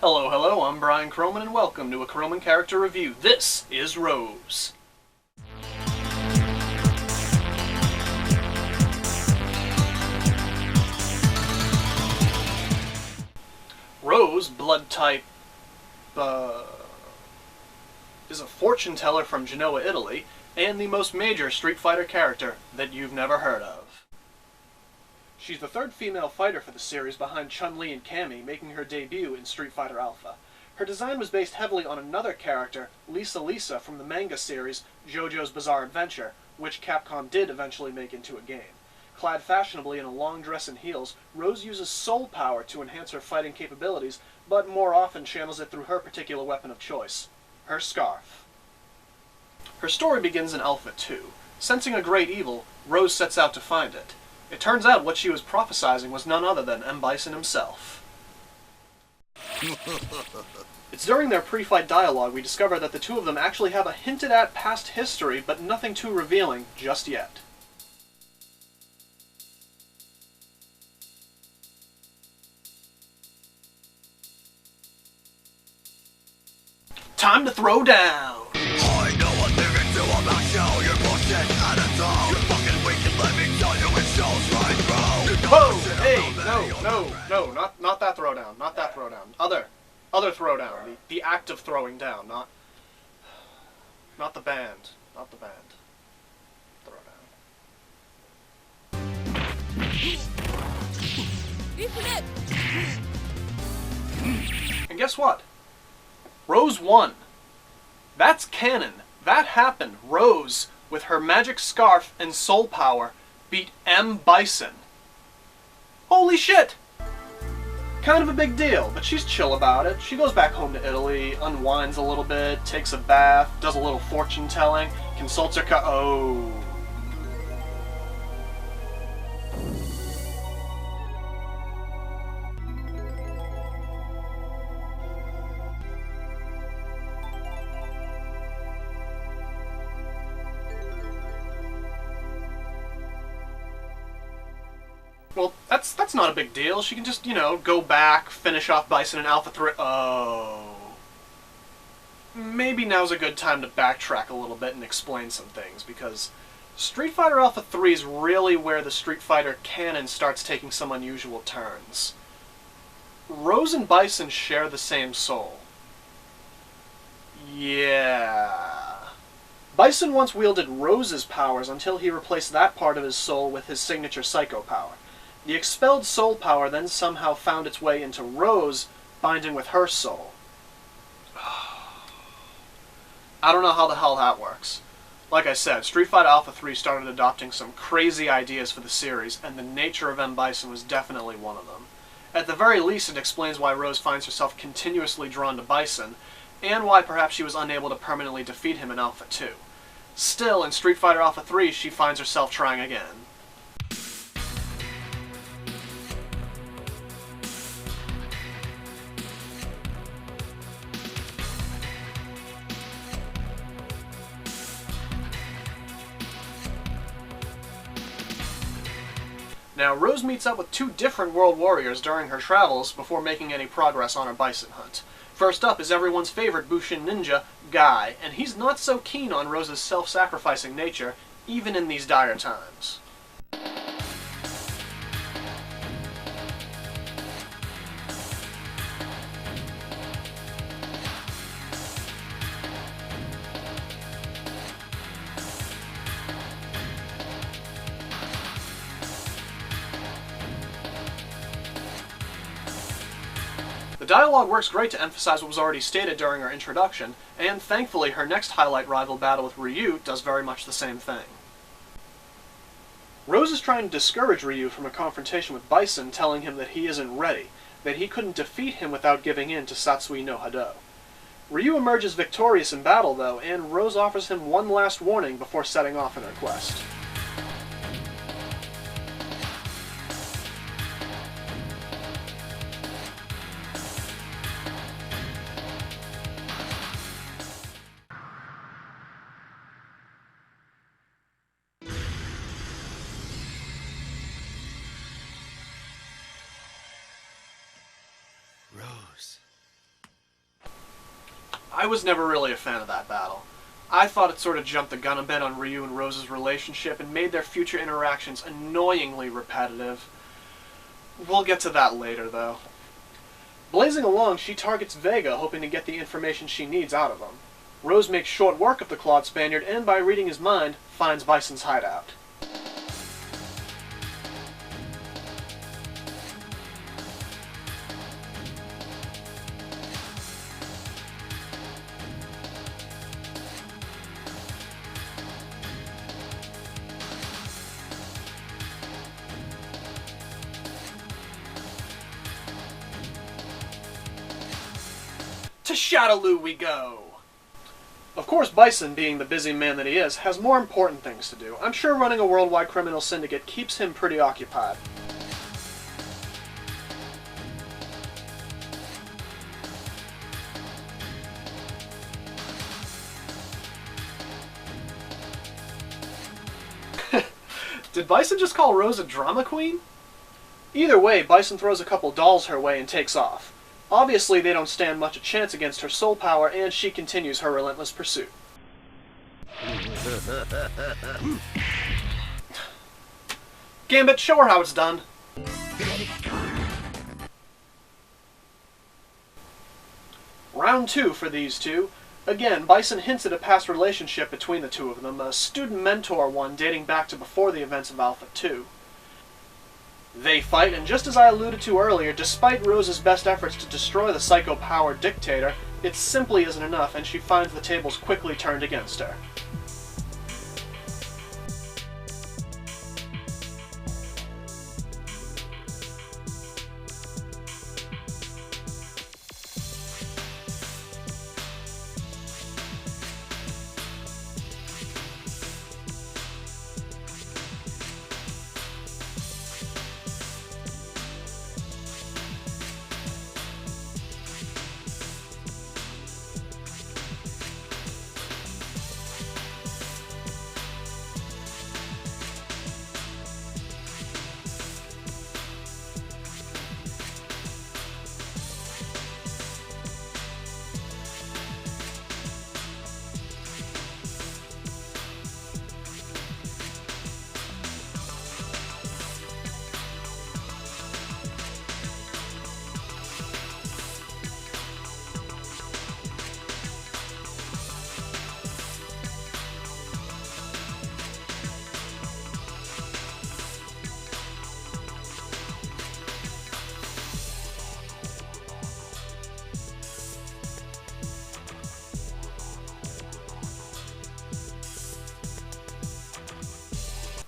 Hello, hello, I'm Brian CrowMn and welcome to a CrowMn character review. This is Rose. Rose, blood type, is a fortune teller from Genoa, Italy, and the most major Street Fighter character that you've never heard of. She's the third female fighter for the series behind Chun-Li and Cammy, making her debut in Street Fighter Alpha. Her design was based heavily on another character, Lisa from the manga series JoJo's Bizarre Adventure, which Capcom did eventually make into a game. Clad fashionably in a long dress and heels, Rose uses soul power to enhance her fighting capabilities, but more often channels it through her particular weapon of choice, her scarf. Her story begins in Alpha 2. Sensing a great evil, Rose sets out to find it. It turns out what she was prophesizing was none other than Bison himself. It's during their pre-fight dialogue we discover that the two of them actually have a hinted-at past history, but nothing too revealing just yet. Time to throw down! I know one thing or two about you. You're bullshit attitude. You're fucking weak and let me tell you it shows right through. Whoa! Hey! No, not that throwdown. Not that throwdown. Other throwdown. The act of throwing down, not the band. Not the band. Throwdown. And guess what? Rose won. That's canon. That happened. Rose, with her magic scarf and soul power, beat Bison. Holy shit! Kind of a big deal, but she's chill about it. She goes back home to Italy, unwinds a little bit, takes a bath, does a little fortune telling, consults her oh. Well, that's not a big deal. She can just, go back, finish off Bison and Alpha 3. Oh. Maybe now's a good time to backtrack a little bit and explain some things, because Street Fighter Alpha 3 is really where the Street Fighter canon starts taking some unusual turns. Rose and Bison share the same soul. Yeah. Bison once wielded Rose's powers until he replaced that part of his soul with his signature Psycho power. The expelled soul power then somehow found its way into Rose, binding with her soul. I don't know how the hell that works. Like I said, Street Fighter Alpha 3 started adopting some crazy ideas for the series, and the nature of Bison was definitely one of them. At the very least, it explains why Rose finds herself continuously drawn to Bison, and why perhaps she was unable to permanently defeat him in Alpha 2. Still, in Street Fighter Alpha 3, she finds herself trying again. Now, Rose meets up with two different World Warriors during her travels before making any progress on her Bison hunt. First up is everyone's favorite Bushin ninja, Guy, and he's not so keen on Rose's self-sacrificing nature, even in these dire times. The dialogue works great to emphasize what was already stated during her introduction, and thankfully her next highlight rival battle with Ryu does very much the same thing. Rose is trying to discourage Ryu from a confrontation with Bison, telling him that he isn't ready, that he couldn't defeat him without giving in to Satsui no Hado. Ryu emerges victorious in battle, though, and Rose offers him one last warning before setting off on her quest. Rose. I was never really a fan of that battle. I thought it sort of jumped the gun a bit on Ryu and Rose's relationship and made their future interactions annoyingly repetitive. We'll get to that later, though. Blazing along, she targets Vega, hoping to get the information she needs out of him. Rose makes short work of the clawed Spaniard and, by reading his mind, finds Bison's hideout. To Shadaloo we go! Of course, Bison, being the busy man that he is, has more important things to do. I'm sure running a worldwide criminal syndicate keeps him pretty occupied. Did Bison just call Rose a drama queen? Either way, Bison throws a couple dolls her way and takes off. Obviously, they don't stand much a chance against her soul power, and she continues her relentless pursuit. Gambit, show her how it's done. Round 2 for these two. Again, Bison hints at a past relationship between the two of them, a student-mentor one dating back to before the events of Alpha 2. They fight, and just as I alluded to earlier, despite Rose's best efforts to destroy the psycho-powered dictator, it simply isn't enough, and she finds the tables quickly turned against her.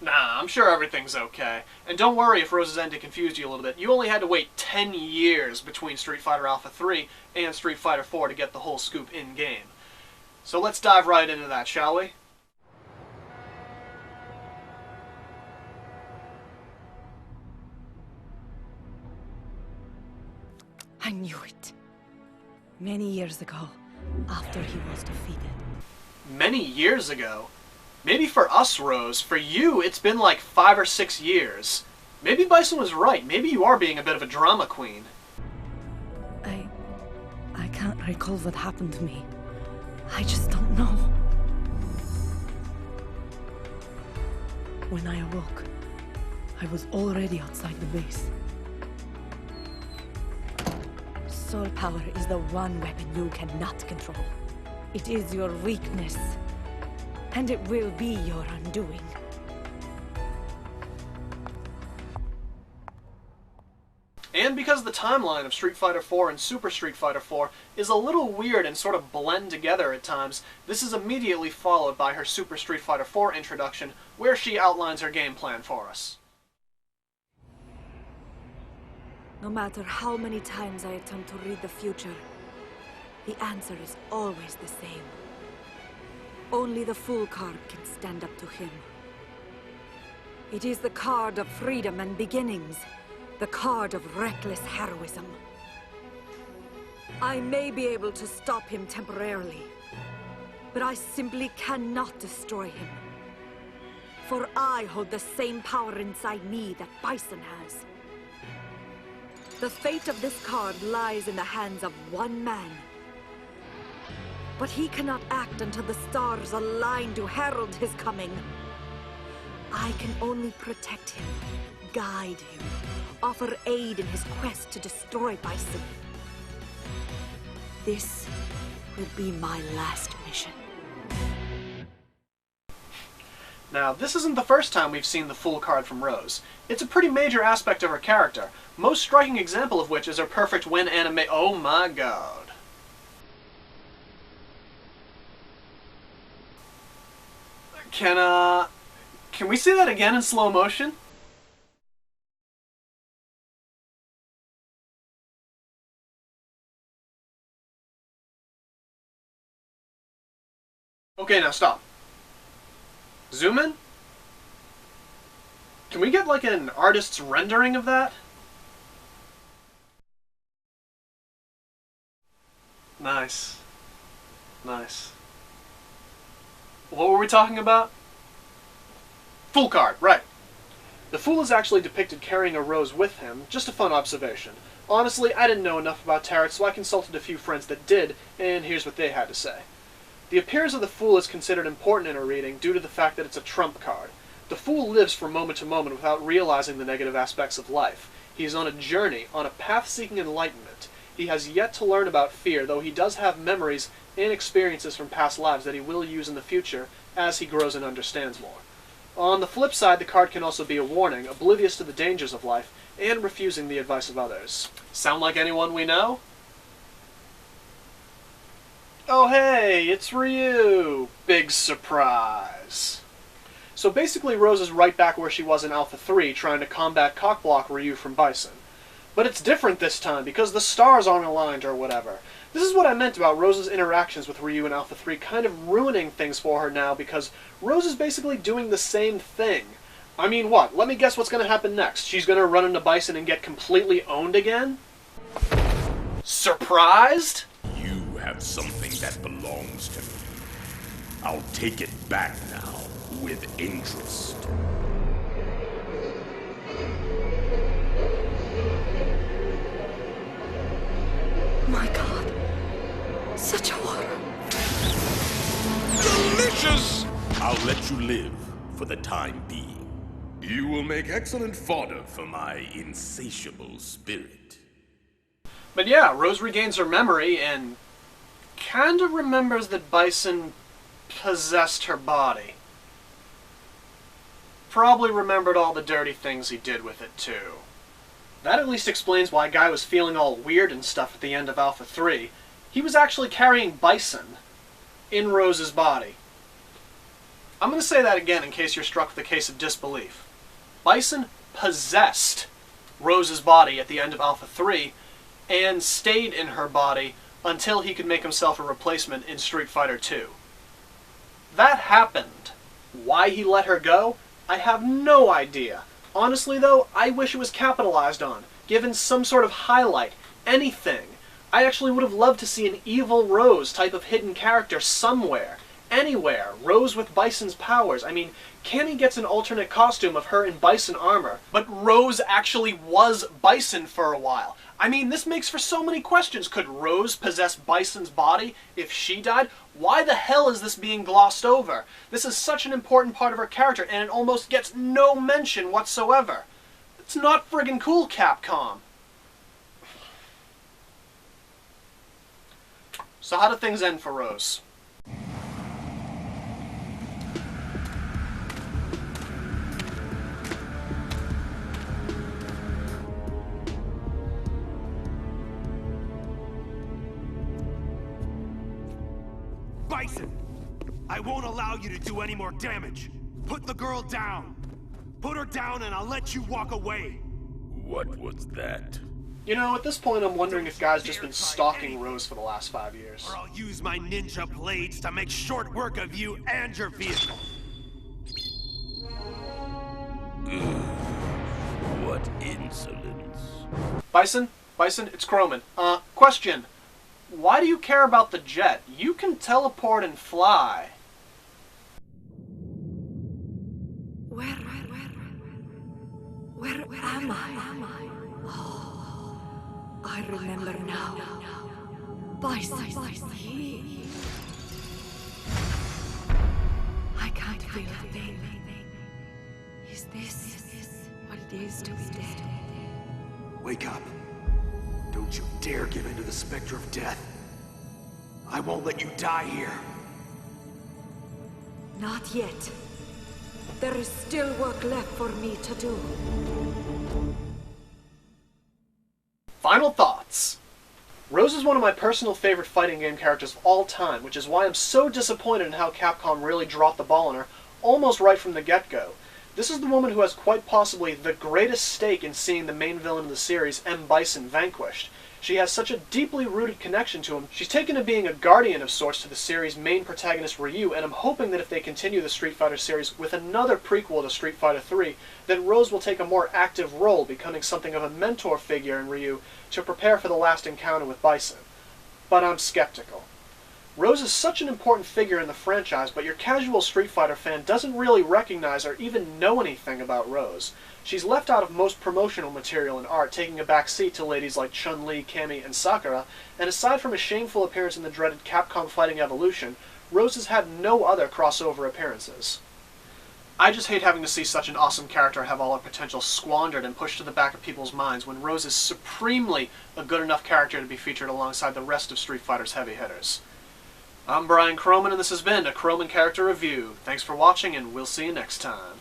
Nah, I'm sure everything's okay. And don't worry if Rose's ending confused you a little bit. You only had to wait 10 years between Street Fighter Alpha 3 and Street Fighter 4 to get the whole scoop in-game. So let's dive right into that, shall we? I knew it. Many years ago, after he was defeated. Many years ago? Maybe for us, Rose. For you, it's been like 5 or 6 years. Maybe Bison was right. Maybe you are being a bit of a drama queen. I can't recall what happened to me. I just don't know. When I awoke, I was already outside the base. Soul power is the one weapon you cannot control. It is your weakness. And it will be your undoing. And because the timeline of Street Fighter 4 and Super Street Fighter 4 is a little weird and sort of blend together at times, this is immediately followed by her Super Street Fighter 4 introduction, where she outlines her game plan for us. No matter how many times I attempt to read the future, the answer is always the same. Only the Fool card can stand up to him. It is the card of freedom and beginnings, the card of reckless heroism. I may be able to stop him temporarily, but I simply cannot destroy him. For I hold the same power inside me that Bison has. The fate of this card lies in the hands of one man. But he cannot act until the stars align to herald his coming. I can only protect him, guide him, offer aid in his quest to destroy Bison. This will be my last mission. Now, this isn't the first time we've seen the Fool card from Rose. It's a pretty major aspect of her character, most striking example of which is her perfect win anime— oh my god. Can we see that again in slow motion? Okay, now stop. Zoom in? Can we get like an artist's rendering of that? Nice. Nice. What were we talking about? Fool card, right. The Fool is actually depicted carrying a rose with him, just a fun observation. Honestly, I didn't know enough about tarot, so I consulted a few friends that did, and here's what they had to say. The appearance of the Fool is considered important in a reading due to the fact that it's a trump card. The Fool lives from moment to moment without realizing the negative aspects of life. He is on a journey, on a path seeking enlightenment. He has yet to learn about fear, though he does have memories and experiences from past lives that he will use in the future as he grows and understands more. On the flip side, the card can also be a warning, oblivious to the dangers of life, and refusing the advice of others. Sound like anyone we know? Oh hey, it's Ryu! Big surprise! So basically Rose is right back where she was in Alpha 3, trying to combat cockblock Ryu from Bison. But it's different this time, because the stars aren't aligned or whatever. This is what I meant about Rose's interactions with Ryu in Alpha 3 kind of ruining things for her now, because Rose is basically doing the same thing. I mean, what? Let me guess what's going to happen next. She's going to run into Bison and get completely owned again? Surprised? You have something that belongs to me. I'll take it back now, with interest. My god. Such horror. Delicious! I'll let you live for the time being. You will make excellent fodder for my insatiable spirit. But yeah, Rose regains her memory and kinda remembers that Bison possessed her body. Probably remembered all the dirty things he did with it too. That at least explains why Guy was feeling all weird and stuff at the end of Alpha 3. He was actually carrying Bison in Rose's body. I'm going to say that again in case you're struck with a case of disbelief. Bison possessed Rose's body at the end of Alpha 3 and stayed in her body until he could make himself a replacement in Street Fighter 2. That happened. Why he let her go? I have no idea. Honestly though, I wish it was capitalized on, given some sort of highlight, anything. I actually would have loved to see an evil Rose type of hidden character somewhere, anywhere. Rose with Bison's powers. I mean, Cammy gets an alternate costume of her in Bison armor, but Rose actually was Bison for a while. I mean, this makes for so many questions. Could Rose possess Bison's body if she died? Why the hell is this being glossed over? This is such an important part of her character, and it almost gets no mention whatsoever. It's not friggin' cool, Capcom. So how do things end for Rose? Bison! I won't allow you to do any more damage! Put the girl down! Put her down and I'll let you walk away! What was that? You know, at this point I'm wondering if Guy's just been stalking Rose for the last 5 years. Or I'll use my ninja blades to make short work of you and your vehicle! What insolence. Bison, it's CrowMn. Question. Why do you care about the jet? You can teleport and fly. Where am I? Oh, I remember now. Bison. feel pain. Is this what it is to be dead? Wake up. Don't you dare give in to the specter of death. I won't let you die here. Not yet. There is still work left for me to do. Final thoughts. Rose is one of my personal favorite fighting game characters of all time, which is why I'm so disappointed in how Capcom really dropped the ball on her almost right from the get-go. This is the woman who has quite possibly the greatest stake in seeing the main villain of the series, M. Bison, vanquished. She has such a deeply rooted connection to him. She's taken to being a guardian of sorts to the series' main protagonist, Ryu, and I'm hoping that if they continue the Street Fighter series with another prequel to Street Fighter III, that Rose will take a more active role, becoming something of a mentor figure in Ryu to prepare for the last encounter with Bison. But I'm skeptical. Rose is such an important figure in the franchise, but your casual Street Fighter fan doesn't really recognize or even know anything about Rose. She's left out of most promotional material and art, taking a back seat to ladies like Chun-Li, Cammy, and Sakura, and aside from a shameful appearance in the dreaded Capcom Fighting Evolution, Rose has had no other crossover appearances. I just hate having to see such an awesome character have all her potential squandered and pushed to the back of people's minds when Rose is supremely a good enough character to be featured alongside the rest of Street Fighter's heavy hitters. I'm Brian CrowMn, and this has been a CrowMn Character Review. Thanks for watching, and we'll see you next time.